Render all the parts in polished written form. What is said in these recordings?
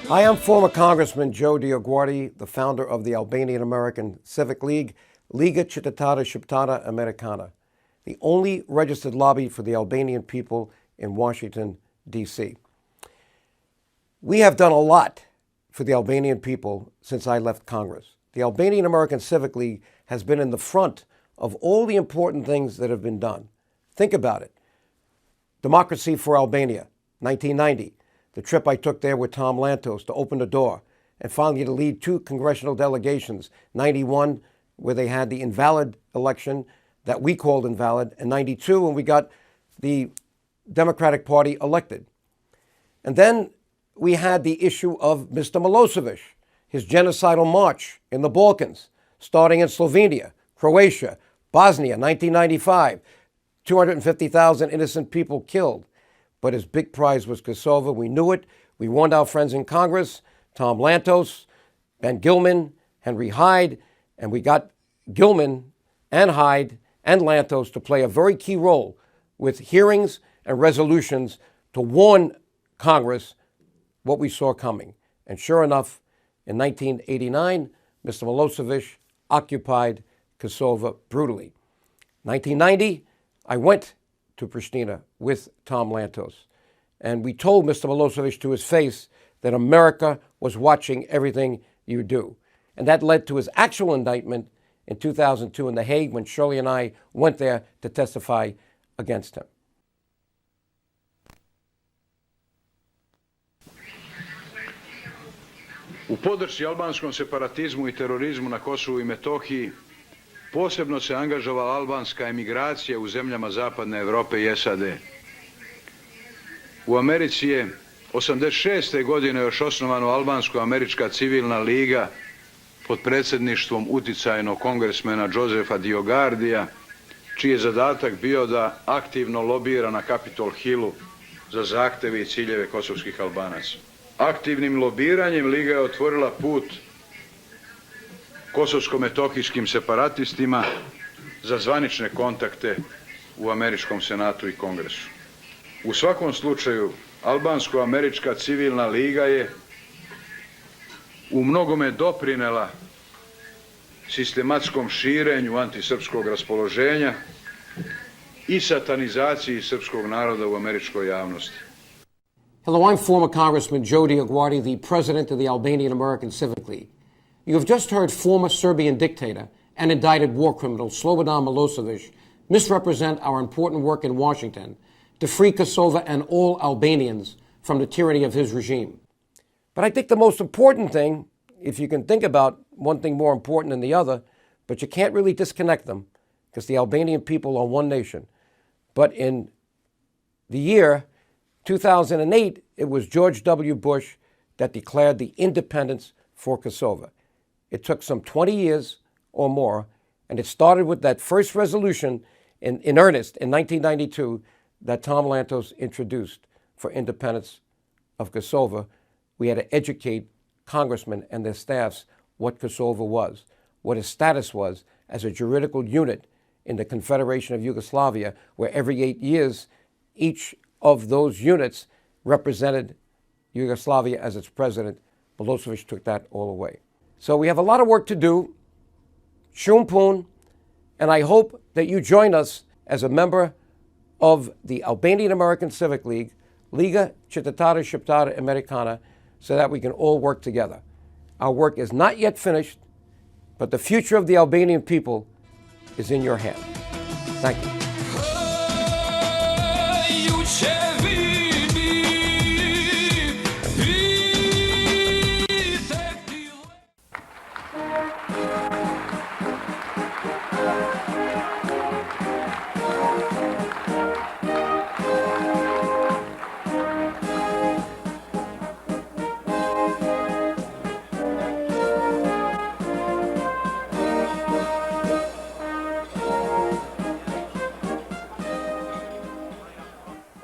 Hi, I'm former Congressman Joe DioGuardi, the founder of the Albanian American Civic League, Liga Cittadina Shqiptare Americana, the only registered lobby for the Albanian people in Washington, D.C. We have done a lot for the Albanian people since I left Congress. The Albanian American Civic League has been in the front of all the important things that have been done. Think about it. Democracy for Albania, 1990. The trip I took there with Tom Lantos to open the door, and finally to lead two congressional delegations, 91, where they had the invalid election that we called invalid, and 92, when we got the Democratic Party elected. And then we had the issue of Mr. Milosevic, his genocidal march in the Balkans, starting in Slovenia, Croatia, Bosnia, 1995, 250,000 innocent people killed. But his big prize was Kosova. We knew it. We warned our friends in Congress, Tom Lantos, Ben Gilman, Henry Hyde, and we got Gilman and Hyde and Lantos to play a very key role with hearings and resolutions to warn Congress what we saw coming. And sure enough, in 1989, Mr. Milosevic occupied Kosova brutally. 1990, I went to Pristina with Tom Lantos. And we told Mr. Milosevic to his face that America was watching everything you do. And that led to his actual indictment in 2002 in The Hague when Shirley and I went there to testify against him. U podršci albanskom separatizmu i terorizmu na Kosovu i Metohiji posebno se angažovala albanska emigracija u zemljama Zapadne Europe i SAD. U Americi je 86. godine još osnovano Albansko-američka civilna liga pod predsjedništvom uticajnog kongresmena Josepha DioGuardija, čiji je zadatak bio da aktivno lobira na Capitol Hillu za zahteve i ciljeve kosovskih Albanaca. Aktivnim lobiranjem Liga je otvorila put kosovsko-metohijskim separatistima za zvanične kontakte u Američkom senatu i Kongresu. U svakom slučaju, Albansko-američka civilna liga je u mnogome doprinela sistematskom širenju antisrpskog raspoloženja i satanizaciji srpskog naroda u američkoj javnosti. Hello, I'm former Congressman Joe DioGuardi, the president of the Albanian American Civic League. You have just heard former Serbian dictator and indicted war criminal Slobodan Milosevic misrepresent our important work in Washington to free Kosova and all Albanians from the tyranny of his regime. But I think the most important thing, if you can think about one thing more important than the other, but you can't really disconnect them because the Albanian people are one nation. But in the year 2008, it was George W. Bush that declared the independence for Kosova. It took some 20 years or more, and it started with that first resolution in earnest in 1992 that Tom Lantos introduced for independence of Kosova. We had to educate congressmen and their staffs what Kosova was, what its status was as a juridical unit in the Confederation of Yugoslavia, where every 8 years, each of those units represented Yugoslavia as its president. Milosevic took that all away. So we have a lot of work to do, Shumpun, and I hope that you join us as a member of the Albanian American Civic League, Liga Cittadina Shqiptare Americana, so that we can all work together. Our work is not yet finished, but the future of the Albanian people is in your hands. Thank you.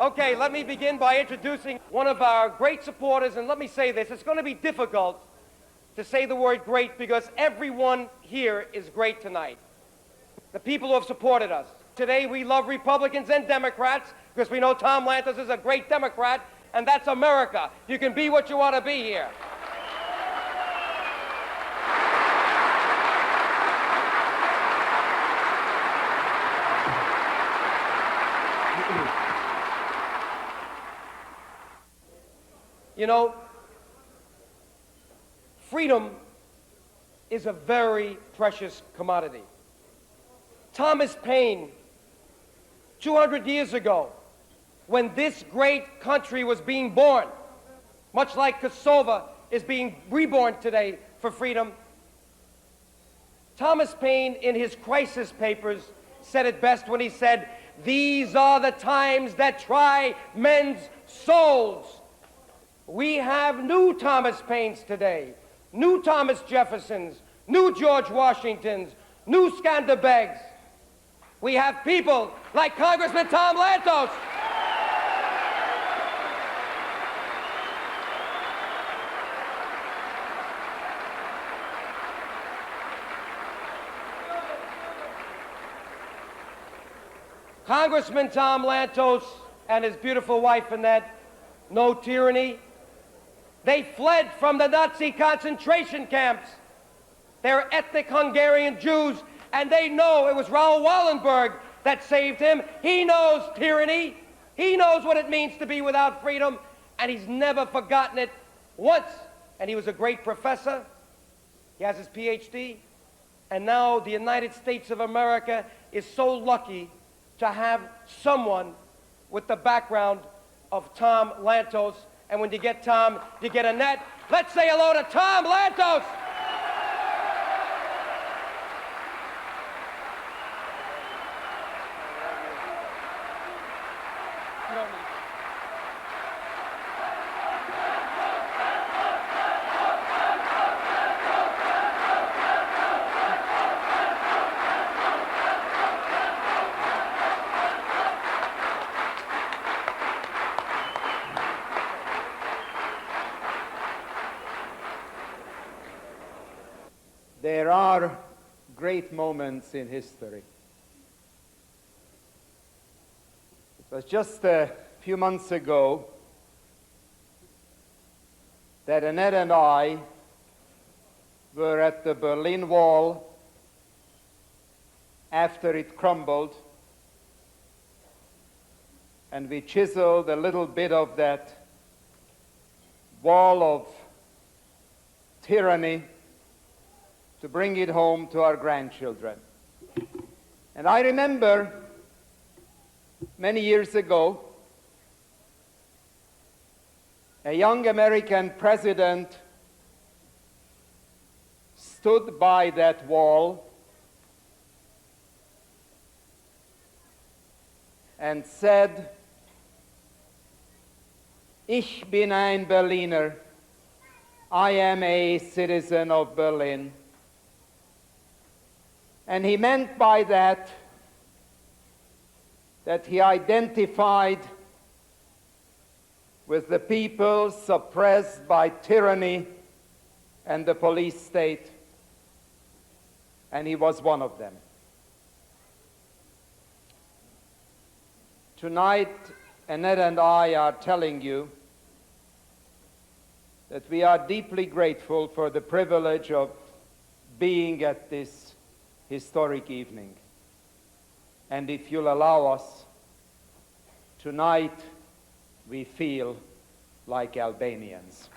Okay, let me begin by introducing one of our great supporters, and let me say this, it's going to be difficult to say the word great because everyone here is great tonight. The people who have supported us. Today we love Republicans and Democrats because we know Tom Lantos is a great Democrat, and that's America. You can be what you want to be here. You know, freedom is a very precious commodity. Thomas Paine, 200 years ago, when this great country was being born, much like Kosova is being reborn today for freedom, Thomas Paine, in his crisis papers, said it best when he said, "These are the times that try men's souls." We have new Thomas Paines today, new Thomas Jeffersons, new George Washingtons, new Skanderbegs. We have people like Congressman Tom Lantos. Congressman Tom Lantos and his beautiful wife Annette know tyranny. They fled from the Nazi concentration camps. They're ethnic Hungarian Jews, and they know it was Raoul Wallenberg that saved him. He knows tyranny. He knows what it means to be without freedom, and he's never forgotten it once. And he was a great professor. He has his PhD. And now the United States of America is so lucky to have someone with the background of Tom Lantos. And when you get Tom, you get Annette. Let's say hello to Tom Lantos. There are great moments in history. It was just a few months ago that Annette and I were at the Berlin Wall after it crumbled, and we chiseled a little bit of that wall of tyranny to bring it home to our grandchildren. And I remember many years ago, a young American president stood by that wall and said, "Ich bin ein Berliner. I am a citizen of Berlin." And he meant by that he identified with the people suppressed by tyranny and the police state, and he was one of them. Tonight, Annette and I are telling you that we are deeply grateful for the privilege of being at this historic evening. And if you'll allow us, tonight we feel like Albanians.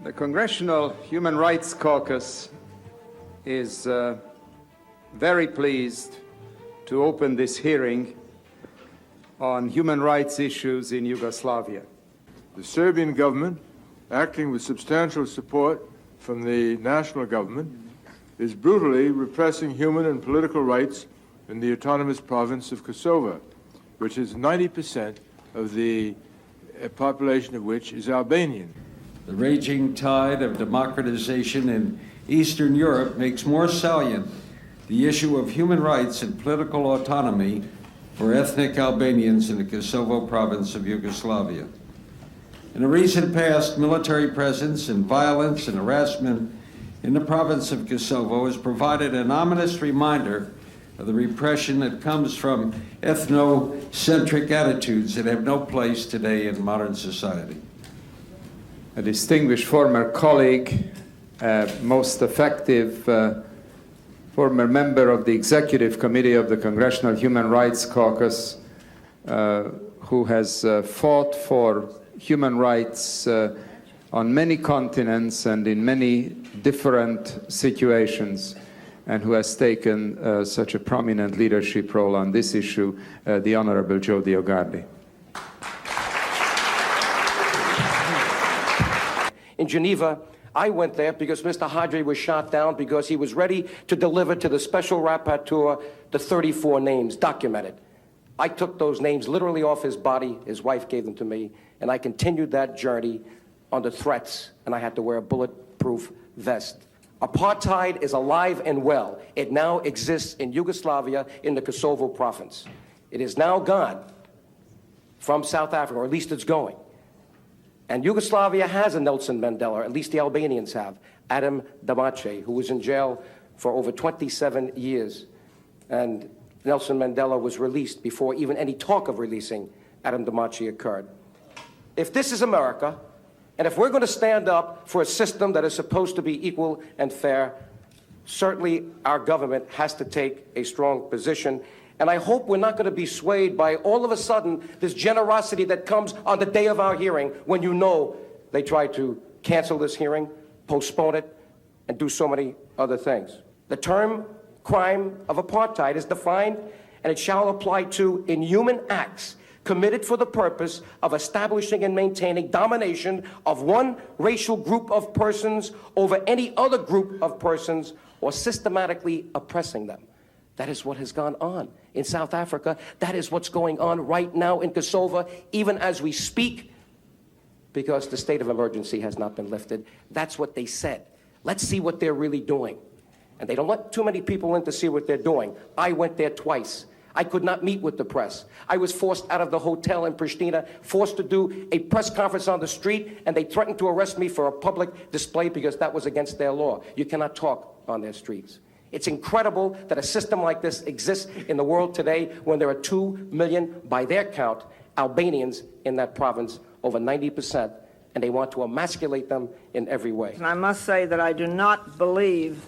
The Congressional Human Rights Caucus is very pleased to open this hearing on human rights issues in Yugoslavia. The Serbian government, acting with substantial support from the national government, is brutally repressing human and political rights in the autonomous province of Kosova, which is 90% of the population of which is Albanian. The raging tide of democratization in Eastern Europe makes more salient the issue of human rights and political autonomy for ethnic Albanians in the Kosovo province of Yugoslavia. In the recent past, military presence and violence and harassment in the province of Kosovo has provided an ominous reminder of the repression that comes from ethnocentric attitudes that have no place today in modern society. A distinguished former colleague, most effective former member of the Executive Committee of the Congressional Human Rights Caucus, who has fought for human rights on many continents and in many different situations, and who has taken such a prominent leadership role on this issue, the Honorable Joe DioGuardi. In Geneva, I went there because Mr. Hadri was shot down because he was ready to deliver to the special rapporteur the 34 names documented. I took those names literally off his body. His wife gave them to me, and I continued that journey under threats, and I had to wear a bulletproof vest. Apartheid is alive and well. It now exists in Yugoslavia in the Kosovo province. It is now gone from South Africa, or at least it's going. And Yugoslavia has a Nelson Mandela, or at least the Albanians have, Adam Damace, who was in jail for over 27 years. And Nelson Mandela was released before even any talk of releasing Adam Damace occurred. If this is America, and if we're going to stand up for a system that is supposed to be equal and fair, certainly our government has to take a strong position. And I hope we're not going to be swayed by all of a sudden this generosity that comes on the day of our hearing when you know they try to cancel this hearing, postpone it, and do so many other things. The term crime of apartheid is defined, and it shall apply to inhuman acts committed for the purpose of establishing and maintaining domination of one racial group of persons over any other group of persons, or systematically oppressing them. That is what has gone on in South Africa. That is what's going on right now in Kosovo, even as we speak, because the state of emergency has not been lifted. That's what they said. Let's see what they're really doing. And they don't let too many people in to see what they're doing. I went there twice. I could not meet with the press. I was forced out of the hotel in Pristina, forced to do a press conference on the street, and they threatened to arrest me for a public display because that was against their law. You cannot talk on their streets. It's incredible that a system like this exists in the world today when there are 2 million, by their count, Albanians in that province, over 90%, and they want to emasculate them in every way. And I must say that I do not believe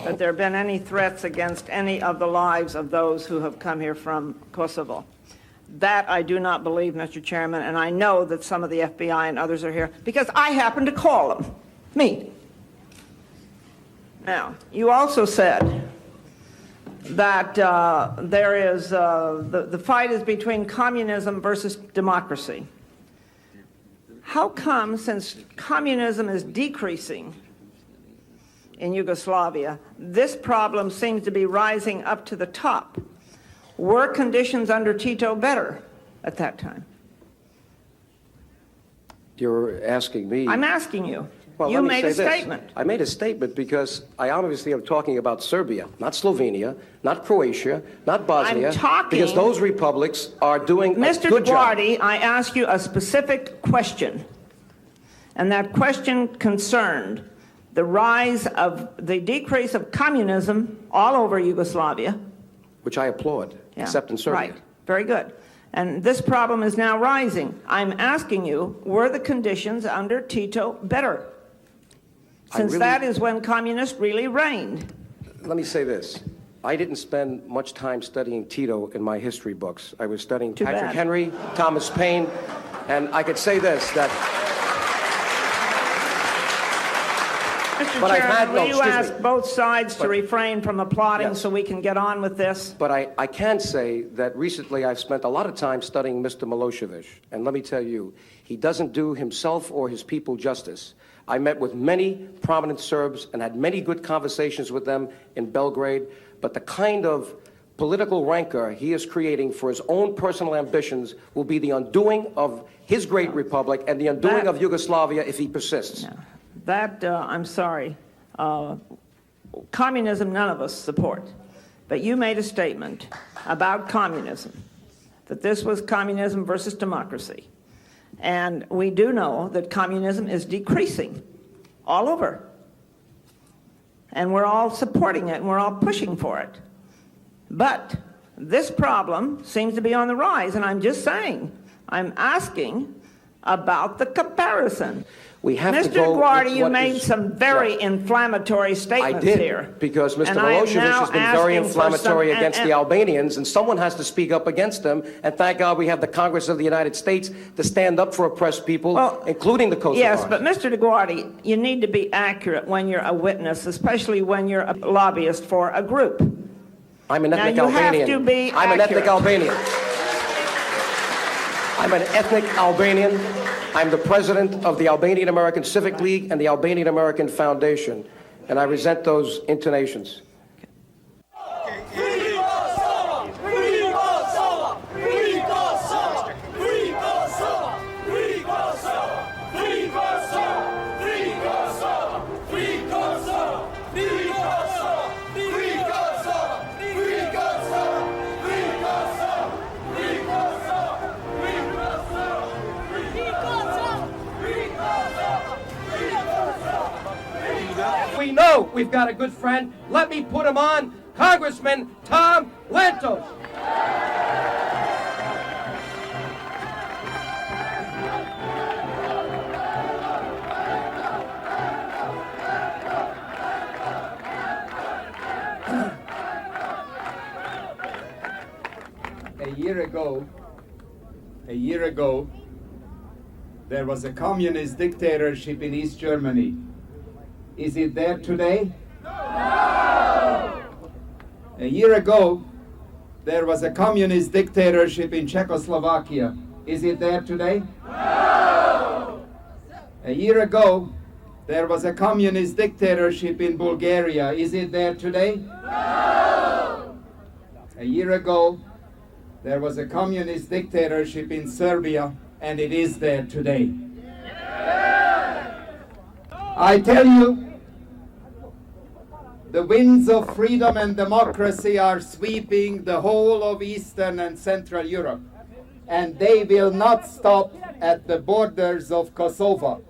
that there have been any threats against any of the lives of those who have come here from Kosovo. That I do not believe, Mr. Chairman, and I know that some of the FBI and others are here because I happened to call them. Me. Now, you also said that there is the fight is between communism versus democracy. How come, since communism is decreasing in Yugoslavia, this problem seems to be rising up to the top? Were conditions under Tito better at that time? You're asking me. I'm asking you. Well, you let me made say a this. statement. I made a statement because I obviously am talking about Serbia, not Slovenia, not Croatia, not Bosnia. I'm talking. Because those republics are doing a Mr. good job. DioGuardi, I ask you a specific question, and that question concerned the rise of the decrease of communism all over Yugoslavia. Which I applaud, Yeah, except in Serbia. Right, very good. And this problem is now rising. I'm asking you, were the conditions under Tito better? Since that is when communists really reigned. Let me say this. I didn't spend much time studying Tito in my history books. I was studying Too Patrick bad. Henry, Thomas Paine, and I could say this, that Mr. But I've had Chairman, no, will you excuse ask me. both sides to refrain from applauding Yes. so we can get on with this? But I can say that recently I've spent a lot of time studying Mr. Milosevic, and let me tell you, he doesn't do himself or his people justice. I met with many prominent Serbs and had many good conversations with them in Belgrade, but the kind of political rancor he is creating for his own personal ambitions will be the undoing of his great republic and the undoing of Yugoslavia if he persists. That, I'm sorry, communism none of us support. But you made a statement about communism, that this was communism versus democracy. And we do know that communism is decreasing all over. And we're all supporting it, and we're all pushing for it. But this problem seems to be on the rise, and I'm just saying, I'm asking about the comparison. We have to Mr. go DioGuardi, with you what made is- some very Yeah. inflammatory I statements did, here. because Mr. And I am Milosevic now has been very asking for inflammatory some- against the Albanians, and someone has to speak up against them. And thank God we have the Congress of the United States to stand up for oppressed people, Well, including the Kosovars. Yes, but Mr. DioGuardi, you need to be accurate when you're a witness, especially when you're a lobbyist for a group. I'm an ethnic Now, you have Albanian. to be I'm an ethnic accurate. Albanian. I'm an ethnic Albanian. I'm the president of the Albanian American Civic League and the Albanian American Foundation, and I resent those intonations. We know we've got a good friend. Let me put him on, Congressman Tom Lantos. A year ago, there was a communist dictatorship in East Germany. Is it there today? No! A year ago, there was a communist dictatorship in Czechoslovakia. Is it there today? No! A year ago, there was a communist dictatorship in Bulgaria. Is it there today? No! A year ago, there was a communist dictatorship in Serbia, and it is there today. I tell you, the winds of freedom and democracy are sweeping the whole of Eastern and Central Europe, and they will not stop at the borders of Kosovo.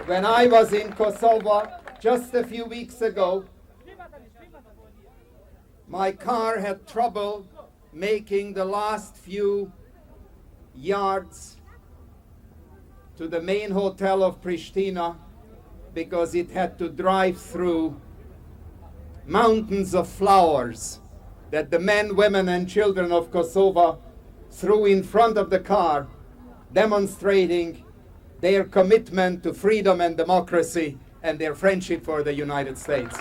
When I was in Kosovo just a few weeks ago, my car had trouble making the last few yards to the main hotel of Pristina because it had to drive through mountains of flowers that the men, women, and children of Kosovo threw in front of the car, demonstrating their commitment to freedom and democracy and their friendship for the United States.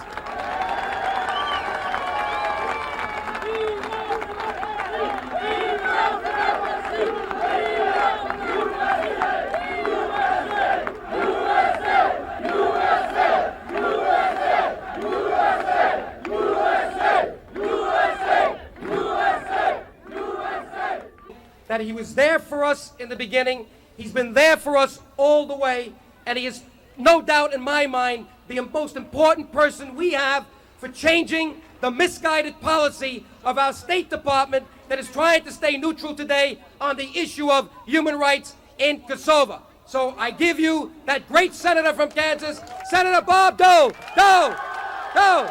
That he was there for us in the beginning. He's been there for us all the way, and he is no doubt in my mind the most important person we have for changing the misguided policy of our State Department that is trying to stay neutral today on the issue of human rights in Kosova. So I give you that great senator from Kansas, Senator Bob Dole. Dole! Dole!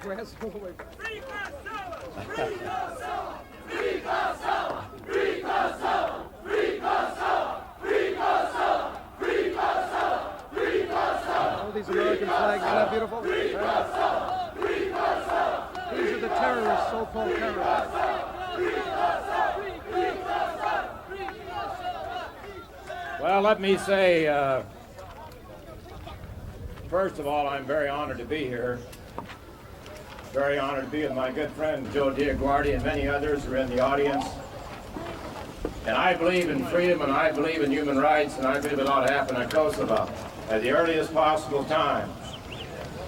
Free Kosova! Free Kosova! Free Kosova! flag. Isn't that beautiful? These are the terrorists, so-called terrorists. Well, let me say, first of all, I'm very honored to be here. Very honored to be with my good friend Joe DioGuardi and many others who are in the audience. And I believe in freedom, and I believe in human rights, and I believe it ought to happen in Kosova at the earliest possible time.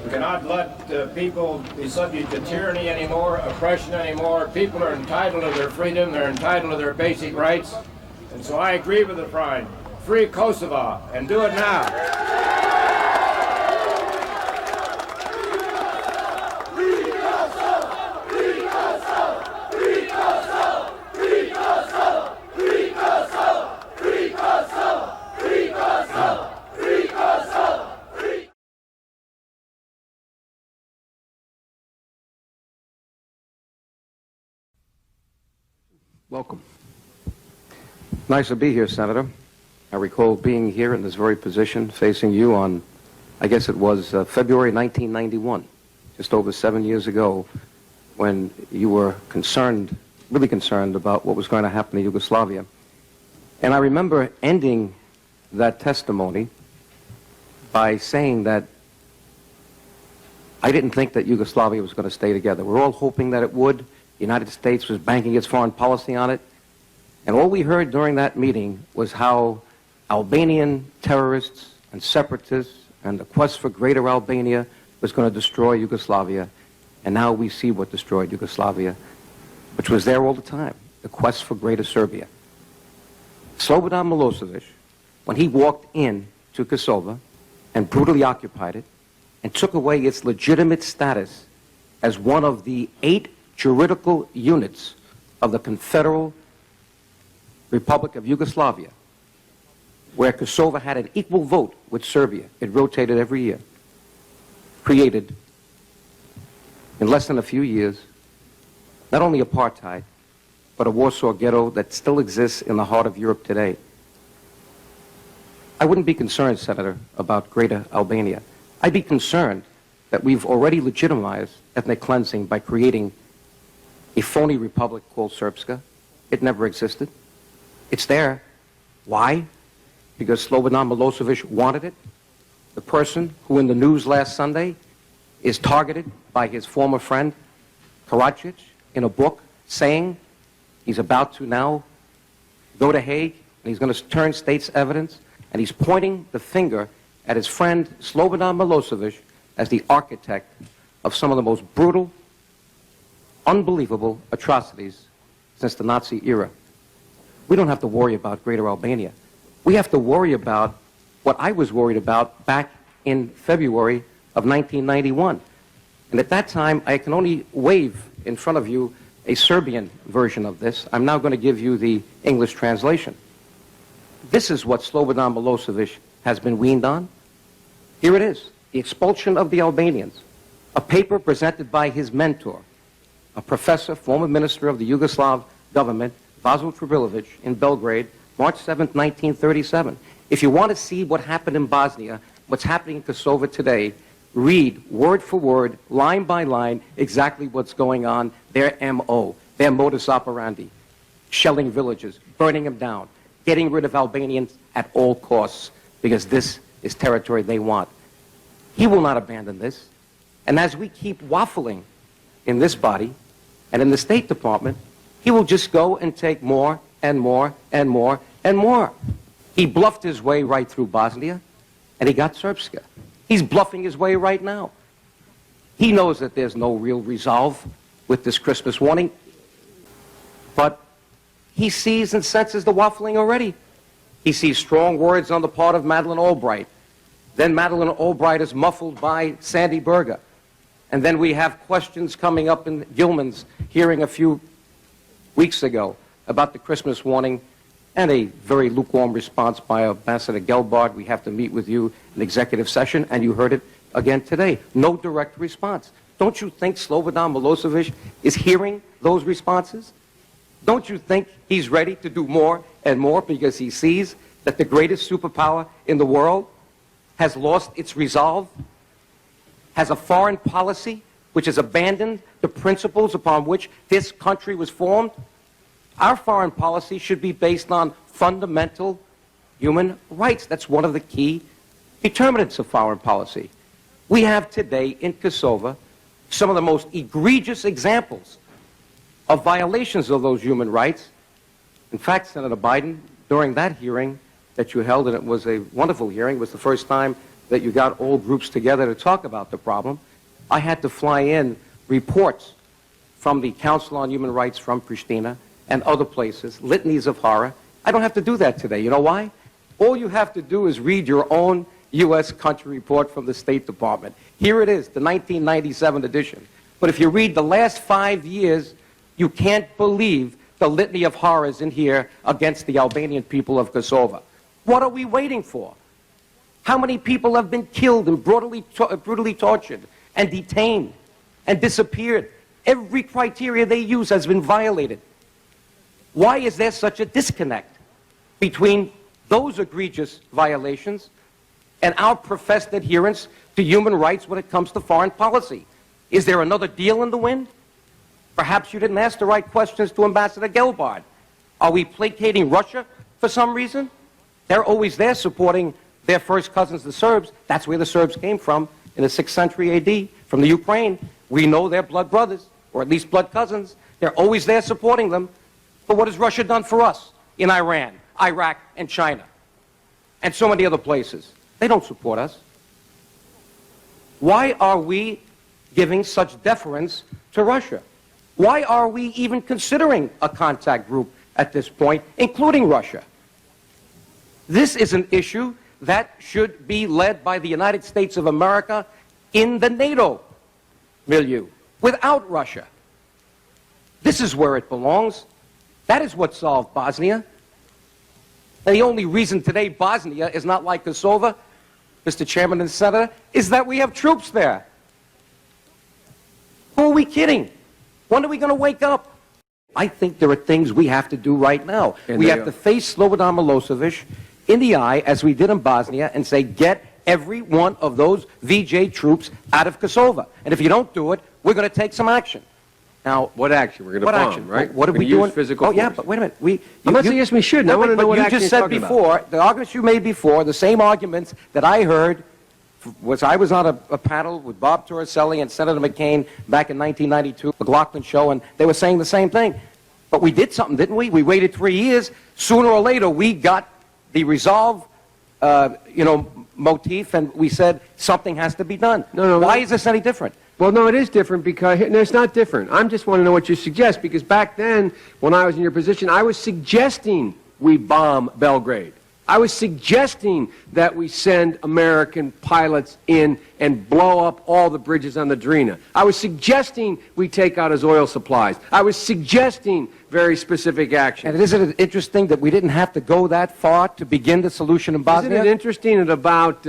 We cannot let people be subject to tyranny anymore, oppression anymore. People are entitled to their freedom, they're entitled to their basic rights. And so I agree with the Prime. Free Kosova, and do it now. Welcome. Nice to be here, Senator. I recall being here in this very position, facing you on, I guess it was February 1991, just over 7 years ago, when you were concerned, really concerned about what was going to happen in Yugoslavia. And I remember ending that testimony by saying that I didn't think that Yugoslavia was going to stay together. We're all hoping that it would. The United States was banking its foreign policy on it. And all we heard during that meeting was how Albanian terrorists and separatists and the quest for greater Albania was going to destroy Yugoslavia. And now we see what destroyed Yugoslavia, which was there all the time, the quest for greater Serbia. Slobodan Milosevic, when he walked in to Kosova and brutally occupied it and took away its legitimate status as one of the 8 juridical units of the Confederal Republic of Yugoslavia, where Kosova had an equal vote with Serbia. It rotated every year. Created, in less than a few years, not only apartheid, but a Warsaw ghetto that still exists in the heart of Europe today. I wouldn't be concerned, Senator, about greater Albania. I'd be concerned that we've already legitimized ethnic cleansing by creating a phony republic called Srpska. It never existed. It's there. Why? Because Slobodan Milosevic wanted it. The person who in the news last Sunday is targeted by his former friend, Karadzic, in a book saying he's about to now go to Hague and he's going to turn state's evidence, and he's pointing the finger at his friend Slobodan Milosevic as the architect of some of the most brutal, unbelievable atrocities since the Nazi era. We don't have to worry about greater Albania. We have to worry about what I was worried about back in February of 1991. And at that time, I can only wave in front of you a Serbian version of this. I'm now going to give you the English translation. This is what Slobodan Milosevic has been weaned on. Here it is, The Expulsion of the Albanians, a paper presented by his mentor, a professor, former minister of the Yugoslav government, Vasil Tribilovic, in Belgrade, March 7, 1937. If you want to see what happened in Bosnia, what's happening in Kosova today, read word for word, line by line, exactly what's going on, their MO, their modus operandi. Shelling villages, burning them down, getting rid of Albanians at all costs, because this is territory they want. He will not abandon this. And as we keep waffling in this body and in the State Department, he will just go and take more and more and more and more. He bluffed his way right through Bosnia, and he got Srpska. He's bluffing his way right now. He knows that there's no real resolve with this Christmas warning, but he sees and senses the waffling already. He sees strong words on the part of Madeleine Albright. Then Madeleine Albright is muffled by Sandy Berger. And then we have questions coming up in Gilman's hearing a few weeks ago about the Christmas warning, and a very lukewarm response by Ambassador Gelbart. We have to meet with you in executive session, and you heard it again today. No direct response. Don't you think Slobodan Milosevic is hearing those responses? Don't you think he's ready to do more and more because he sees that the greatest superpower in the world has lost its resolve? has a foreign policy which has abandoned the principles upon which this country was formed. Our foreign policy should be based on fundamental human rights. That's one of the key determinants of foreign policy. We have today in Kosova some of the most egregious examples of violations of those human rights. In fact, Senator Biden, during that hearing that you held, and it was a wonderful hearing, it was the first time that you got all groups together to talk about the problem, I had to fly in reports from the Council on Human Rights from Pristina and other places, litanies of horror. I don't have to do that today. You know why? All you have to do is read your own U.S. country report from the State Department. Here it is, the 1997 edition. But if you read the last 5 years, you can't believe the litany of horrors in here against the Albanian people of Kosova. What are we waiting for? How many people have been killed and brutally tortured and detained and disappeared? Every criteria they use has been violated. Why is there such a disconnect between those egregious violations and our professed adherence to human rights when it comes to foreign policy? Is there another deal in the wind? Perhaps you didn't ask the right questions to Ambassador Gelbard. Are we placating Russia for some reason? They're always there supporting their first cousins, the Serbs. That's where the Serbs came from in the 6th century AD, from the Ukraine. We know they're blood brothers, or at least blood cousins. They're always there supporting them. But what has Russia done for us in Iran, Iraq, and China, and so many other places? They don't support us. Why are we giving such deference to Russia? Why are we even considering a contact group at this point, including Russia? This is an issue that should be led by the United States of America in the NATO milieu, without Russia. This is where it belongs. That is what solved Bosnia. And the only reason today Bosnia is not like Kosova, Mr. Chairman and Senator, is that we have troops there. Who are we kidding? When are we going to wake up? I think there are things we have to do right now. We have to face Slobodan Milosevic in the eye, as we did in Bosnia, and say, get every one of those VJ troops out of Kosova. And if you don't do it, we're going to take some action. Now, what action? We're going to bomb, action? right? What are we doing? Physical force. Yeah, but wait a minute. I'm not suggesting we shouldn't. I want to know what action you just said before, the arguments you made before, the same arguments that I heard, I was on a panel with Bob Torricelli and Senator McCain back in 1992, McLaughlin show, and they were saying the same thing. But we did something, didn't we? We waited 3 years. Sooner or later, we got the resolve, motif, and we said something has to be done. Why is this any different? Well, no, it is different because, no, it's not different. I just want to know what you suggest, because back then, when I was in your position, I was suggesting we bomb Belgrade. I was suggesting that we send American pilots in and blow up all the bridges on the Drina. I was suggesting we take out his oil supplies. I was suggesting very specific action. And isn't it interesting that we didn't have to go that far to begin the solution in Bosnia? Isn't it interesting that about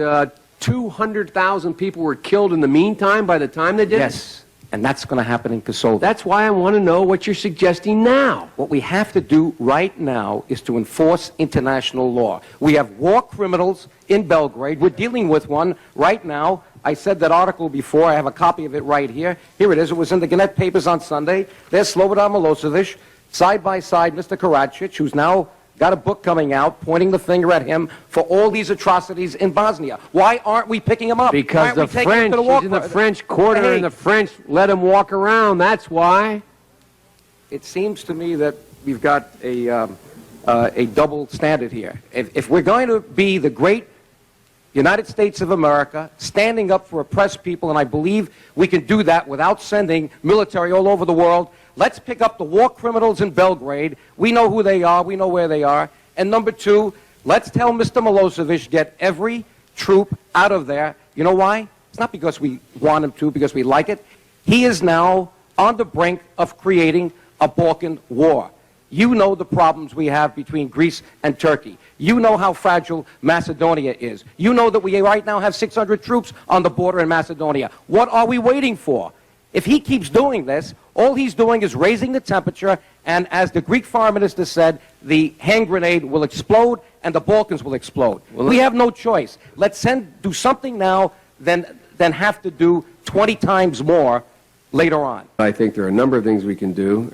200,000 people were killed in the meantime by the time they did it? Yes. And that's going to happen in Kosovo. That's why I want to know what you're suggesting now. What we have to do right now is to enforce international law. We have war criminals in Belgrade. We're dealing with one right now. I said that article before. I have a copy of it right here. Here it is. It was in the Gannett papers on Sunday. There's Slobodan Milosevic, side by side Mr. Karadzic, who's now got a book coming out pointing the finger at him for all these atrocities in Bosnia. Why aren't we picking him up? Because the French, he's in the French quarter, and the French let him walk around. That's why. It seems to me that we've got a double standard here. If we're going to be the great United States of America, standing up for oppressed people, and I believe we can do that without sending military all over the world, let's pick up the war criminals in Belgrade. We know who they are. We know where they are. And number two, let's tell Mr. Milosevic, get every troop out of there. You know why? It's not because we want him to, because we like it. He is now on the brink of creating a Balkan war. You know the problems we have between Greece and Turkey. You know how fragile Macedonia is. You know that we right now have 600 troops on the border in Macedonia. What are we waiting for? If he keeps doing this, all he's doing is raising the temperature, and as the Greek foreign minister said, the hand grenade will explode and the Balkans will explode. We have no choice. Let's do something now than have to do 20 times more later on. I think there are a number of things we can do,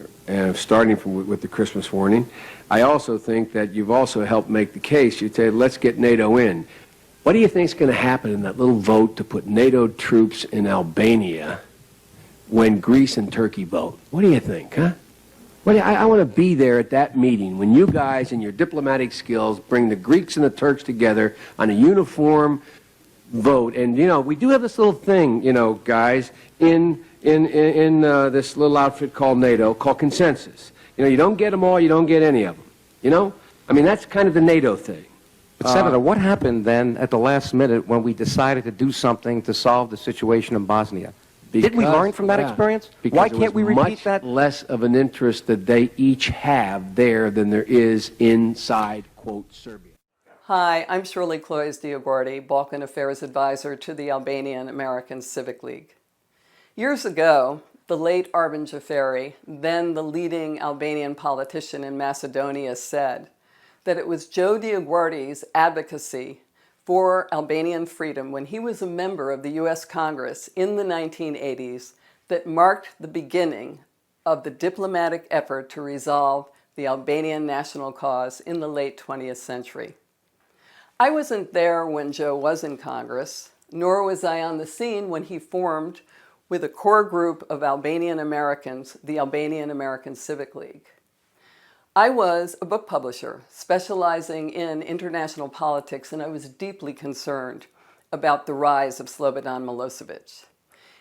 starting with the Christmas warning. I also think that you've also helped make the case. You say, let's get NATO in. What do you think is going to happen in that little vote to put NATO troops in Albania when Greece and Turkey vote? What do you think, huh? I want to be there at that meeting when you guys and your diplomatic skills bring the Greeks and the Turks together on a uniform vote. And, you know, we do have this little thing, you know, guys, in this little outfit called NATO, called consensus. You know, you don't get them all, you don't get any of them. You know? I mean, that's kind of the NATO thing. But, Senator, what happened then at the last minute when we decided to do something to solve the situation in Bosnia? Did we learn from that experience? Why can't we repeat that? Much less of an interest that they each have there than there is inside, quote, Serbia. Hi, I'm Shirley Cloyes DioGuardi, Balkan Affairs Advisor to the Albanian American Civic League. Years ago, the late Arben Jaferi, then the leading Albanian politician in Macedonia, said that it was Joe DioGuardi's advocacy for Albanian freedom when he was a member of the U.S. Congress in the 1980s that marked the beginning of the diplomatic effort to resolve the Albanian national cause in the late 20th century. I wasn't there when Joe was in Congress, nor was I on the scene when he formed with a core group of Albanian Americans, the Albanian American Civic League. I was a book publisher specializing in international politics, and I was deeply concerned about the rise of Slobodan Milosevic.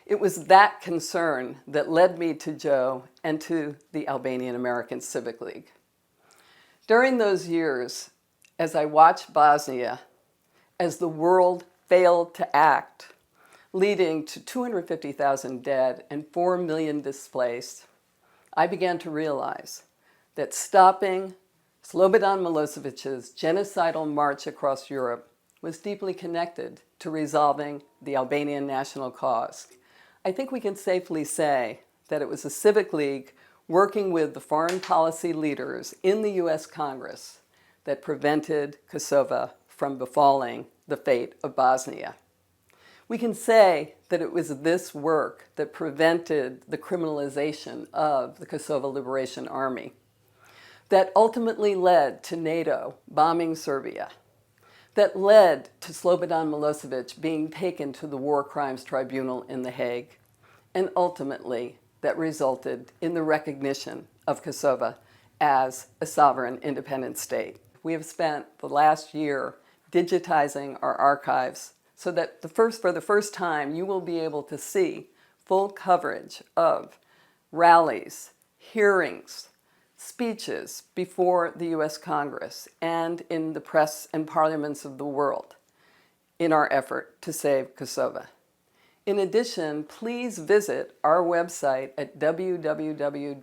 It was that concern that led me to Joe and to the Albanian American Civic League. During those years, as I watched Bosnia, as the world failed to act, leading to 250,000 dead and 4 million displaced, I began to realize that stopping Slobodan Milosevic's genocidal march across Europe was deeply connected to resolving the Albanian national cause. I think we can safely say that it was the Civic League working with the foreign policy leaders in the U.S. Congress that prevented Kosova from befalling the fate of Bosnia. We can say that it was this work that prevented the criminalization of the Kosovo Liberation Army, that ultimately led to NATO bombing Serbia, that led to Slobodan Milosevic being taken to the War Crimes Tribunal in The Hague, and ultimately that resulted in the recognition of Kosovo as a sovereign independent state. We have spent the last year digitizing our archives so that for the first time you will be able to see full coverage of rallies, hearings, speeches before the U.S. Congress and in the press and parliaments of the world in our effort to save Kosovo. In addition, please visit our website at www.aacl.com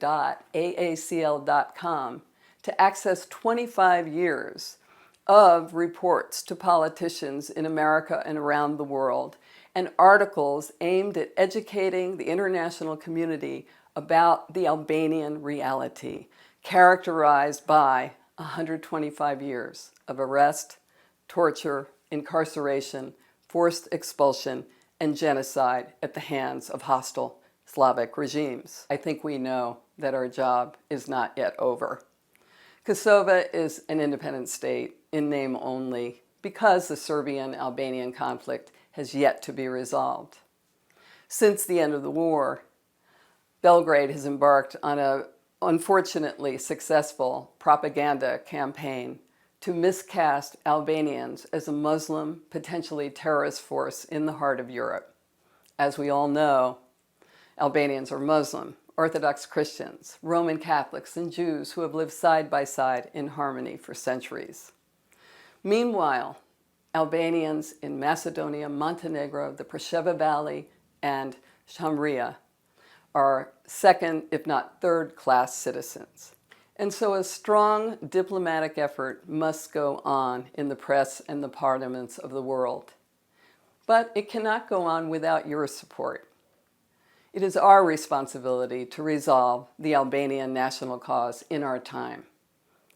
to access 25 years of reports to politicians in America and around the world, and articles aimed at educating the international community about the Albanian reality, characterized by 125 years of arrest, torture, incarceration, forced expulsion, and genocide at the hands of hostile Slavic regimes. I think we know that our job is not yet over. Kosovo is an independent state in name only because the Serbian-Albanian conflict has yet to be resolved. Since the end of the war, Belgrade has embarked on an unfortunately successful propaganda campaign to miscast Albanians as a Muslim, potentially terrorist force in the heart of Europe. As we all know, Albanians are Muslim, Orthodox Christians, Roman Catholics, and Jews who have lived side by side in harmony for centuries. Meanwhile, Albanians in Macedonia, Montenegro, the Preševa Valley, and Shamria are second, if not third-class citizens. And so a strong diplomatic effort must go on in the press and the parliaments of the world. But it cannot go on without your support. It is our responsibility to resolve the Albanian national cause in our time.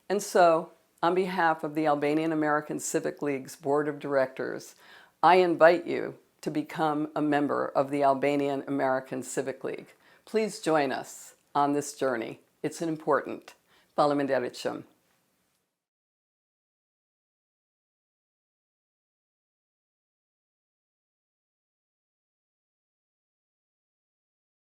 And so, on behalf of the Albanian American Civic League's Board of Directors, I invite you to become a member of the Albanian American Civic League. Please join us on this journey. It's important. Faleminderit shumë.